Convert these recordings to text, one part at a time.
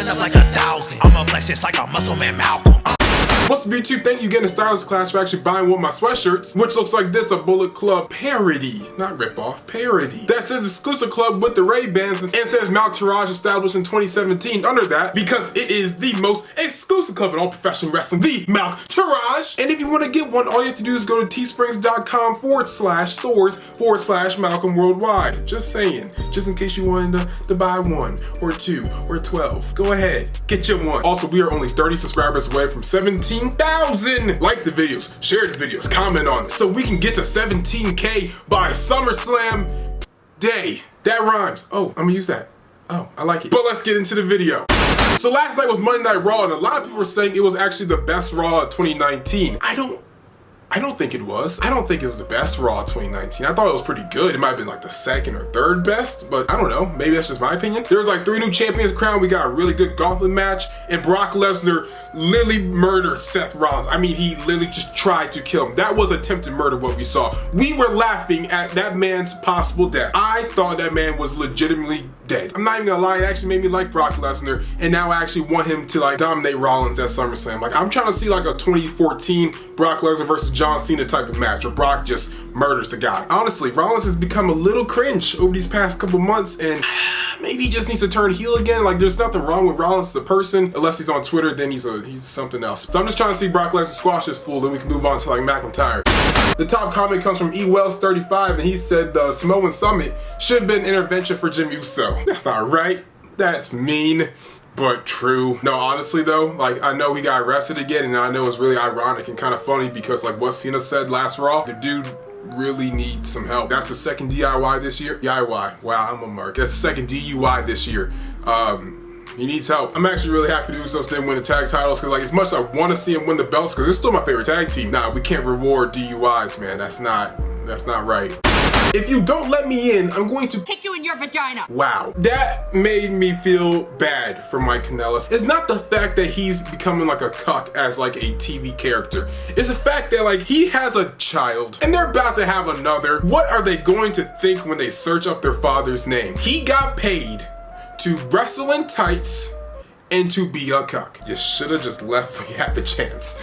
going up like 1,000. I'ma flex just like a MuscleManMalcolm. What's up, YouTube? Thank you again to Stylist Class for actually buying one of my sweatshirts, which looks like this, a Bullet Club parody. Not ripoff, parody. That says exclusive club with the Ray-Bans and says Maltourage established in 2017 under that because it is the most exclusive club in all professional wrestling, the Maltourage. And if you want to get one, all you have to do is go to teesprings.com/stores/Malcolm Worldwide. Just saying, just in case you wanted to buy one or two or 12. Go ahead, get your one. Also, we are only 30 subscribers away from 17,000. Like the videos, share the videos, comment on it, so we can get to 17K by SummerSlam Day. That rhymes. Oh, I'm gonna use that. Oh, I like it. But let's get into the video. So last night was Monday Night Raw, and a lot of people were saying it was actually the best Raw of 2019. I don't think it was. I don't think it was the best Raw of 2019. I thought it was pretty good. It might have been like the second or third best, but I don't know. Maybe that's just my opinion. There was like 3 new champions crowned. We got a really good gauntlet match, and Brock Lesnar literally murdered Seth Rollins. I mean, he literally just tried to kill him. That was attempted murder, what we saw. We were laughing at that man's possible death. I thought that man was legitimately dead. I'm not even gonna lie, it actually made me like Brock Lesnar, and now I actually want him to like dominate Rollins at SummerSlam. Like, I'm trying to see like a 2014 Brock Lesnar versus John Cena type of match, where Brock just murders the guy. Honestly, Rollins has become a little cringe over these past couple months, and maybe he just needs to turn heel again. Like, there's nothing wrong with Rollins the person, unless he's on Twitter, then he's something else. So I'm just trying to see Brock Lesnar squash this fool, then we can move on to like McIntyre. The top comment comes from eWells35, and he said the Samoan Summit should have been an intervention for Jim Uso. That's not right. That's mean, but true. No, honestly though, like, I know he got arrested again, and I know it's really ironic and kind of funny because like what Cena said last Raw, the dude really needs some help. That's the second DIY this year. DIY. Wow, I'm a mark. That's the second DUI this year. He needs help. I'm actually really happy the Usos didn't win the tag titles, because like, as much as I want to see him win the belts, because they're still my favorite tag team. Nah, we can't reward DUIs, man. That's not right. If you don't let me in, I'm going to kick you in your vagina. Wow. That made me feel bad for Mike Kanellis. It's not the fact that he's becoming like a cuck as like a TV character. It's the fact that like he has a child and they're about to have another. What are they going to think when they search up their father's name? He got paid to wrestle in tights and to be a cuck. You should have just left when you had the chance.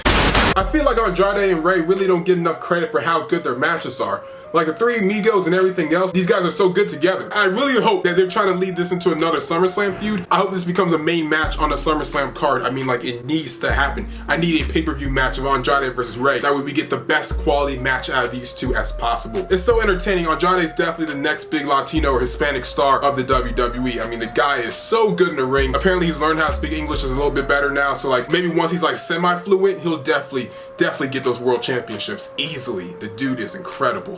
I feel like Andrade and Ray really don't get enough credit for how good their matches are. Like the Three Amigos and everything else, these guys are so good together. I really hope that they're trying to lead this into another SummerSlam feud. I hope this becomes a main match on a SummerSlam card. I mean, like, it needs to happen. I need a pay-per-view match of Andrade versus Ray. That way we get the best quality match out of these two as possible. It's so entertaining. Andrade is definitely the next big Latino or Hispanic star of the WWE. I mean, the guy is so good in the ring. Apparently he's learned how to speak English just a little bit better now. So like, maybe once he's like semi-fluent, he'll definitely get those world championships easily. The dude is incredible.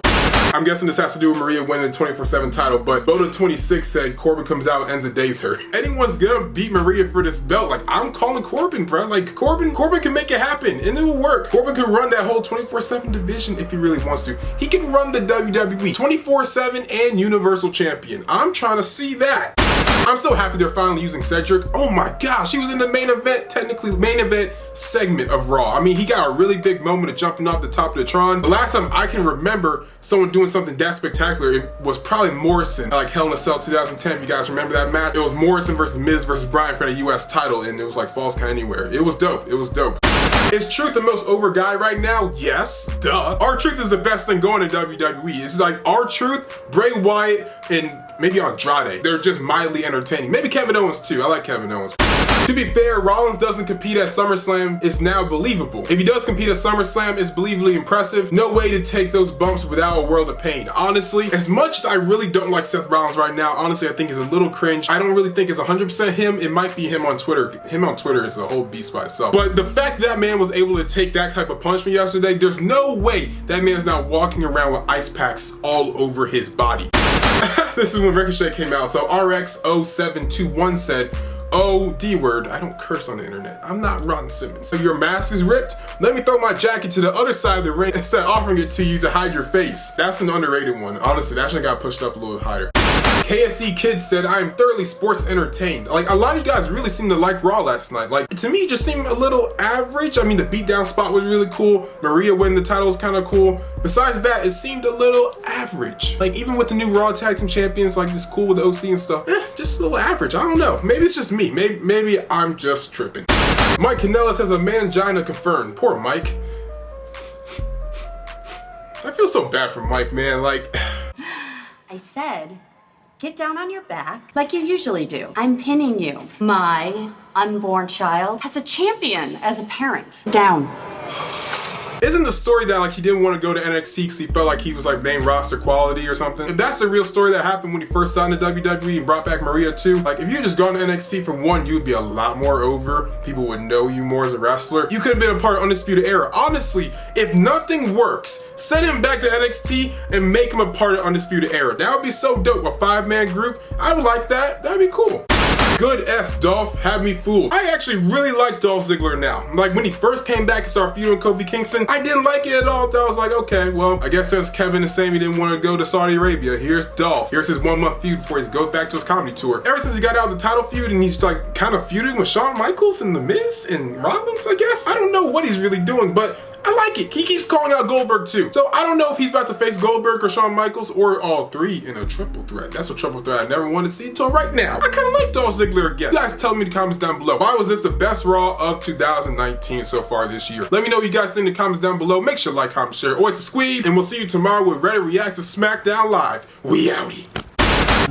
I'm guessing this has to do with Maria winning the 24/7 title, but Boda26 said Corbin comes out and ends the days her. Anyone's gonna beat Maria for this belt. Like, I'm calling Corbin, bro. Like, Corbin can make it happen, and it will work. Corbin can run that whole 24/7 division if he really wants to. He can run the WWE 24/7 and Universal Champion. I'm trying to see that. I'm so happy they're finally using Cedric. Oh my gosh, he was in the main event, technically main event segment of Raw. I mean, he got a really big moment of jumping off the top of the Tron. The last time I can remember someone doing something that spectacular, it was probably Morrison, like Hell in a Cell 2010, if you guys remember that match. It was Morrison versus Miz versus Bryan for the US title, and it was like Falls Count Anywhere. It was dope, it was dope. Is Truth the most over guy right now? Yes, duh. R-Truth is the best thing going in WWE. It's like R-Truth, Bray Wyatt, and maybe Andrade. They're just mildly entertaining. Maybe Kevin Owens too. I like Kevin Owens. To be fair, Rollins doesn't compete at SummerSlam. It's now believable. If he does compete at SummerSlam, it's believably impressive. No way to take those bumps without a world of pain. Honestly, as much as I really don't like Seth Rollins right now, honestly, I think he's a little cringe. I don't really think it's 100% him. It might be him on Twitter. Him on Twitter is a whole beast by itself. But the fact that man was able to take that type of punishment yesterday, there's no way that man's not walking around with ice packs all over his body. This is when Ricochet came out. So RX0721 said, oh, D-word, I don't curse on the internet. I'm not Ron Simmons. So your mask is ripped? Let me throw my jacket to the other side of the ring instead of offering it to you to hide your face. That's an underrated one. Honestly, that should have got pushed up a little higher. KSE Kid said, I am thoroughly sports entertained. Like, a lot of you guys really seemed to like Raw last night. Like, to me, it just seemed a little average. I mean, the beatdown spot was really cool. Maria winning the title was kind of cool. Besides that, it seemed a little average. Like, even with the new Raw Tag Team Champions, like, it's cool with the OC and stuff. Just a little average. I don't know. Maybe it's just me. Maybe I'm just tripping. Mike Kanellis has a mangina confirmed. Poor Mike. I feel so bad for Mike, man. Like, I said, get down on your back like you usually do. I'm pinning you. My unborn child has a champion as a parent. Down. isn't the story that like he didn't want to go to NXT because he felt like he was like main roster quality or something? If that's the real story that happened when he first signed to WWE and brought back Maria too, like if you had just gone to NXT for one, you'd be a lot more over. People would know you more as a wrestler. You could have been a part of Undisputed Era. Honestly, if nothing works, send him back to NXT and make him a part of Undisputed Era. That would be so dope. A 5-man group. I would like that. That'd be cool. Good S, Dolph had me fooled. I actually really like Dolph Ziggler now. Like when he first came back and started feuding with Kofi Kingston, I didn't like it at all. I was like, okay, well, I guess since Kevin and Sami didn't want to go to Saudi Arabia, here's Dolph. Here's his 1-month feud before he goes back to his comedy tour. Ever since he got out of the title feud and he's like kind of feuding with Shawn Michaels and The Miz and Rollins, I guess. I don't know what he's really doing, but I like it. He keeps calling out Goldberg too. So I don't know if he's about to face Goldberg or Shawn Michaels or all three in a triple threat. That's a triple threat I never wanted to see until right now. I kind of like Dolph Ziggler again. You guys tell me in the comments down below. Why was this the best Raw of 2019 so far this year? Let me know what you guys think in the comments down below. Make sure to like, comment, share, always subscribe, and we'll see you tomorrow with Reddit Reacts to SmackDown Live. We outie.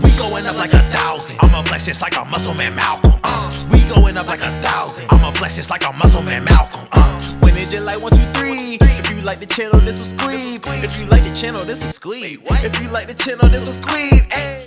We going up like 1,000. I'ma flex just like a MuscleManMalcolm. We going up like 1,000. I'ma flex just like a MuscleManMalcolm. When it just like 1, 2, 3. If you like the channel, this will squeeze. If you like the channel, this will squeeze. If you like the channel, this will squeeze.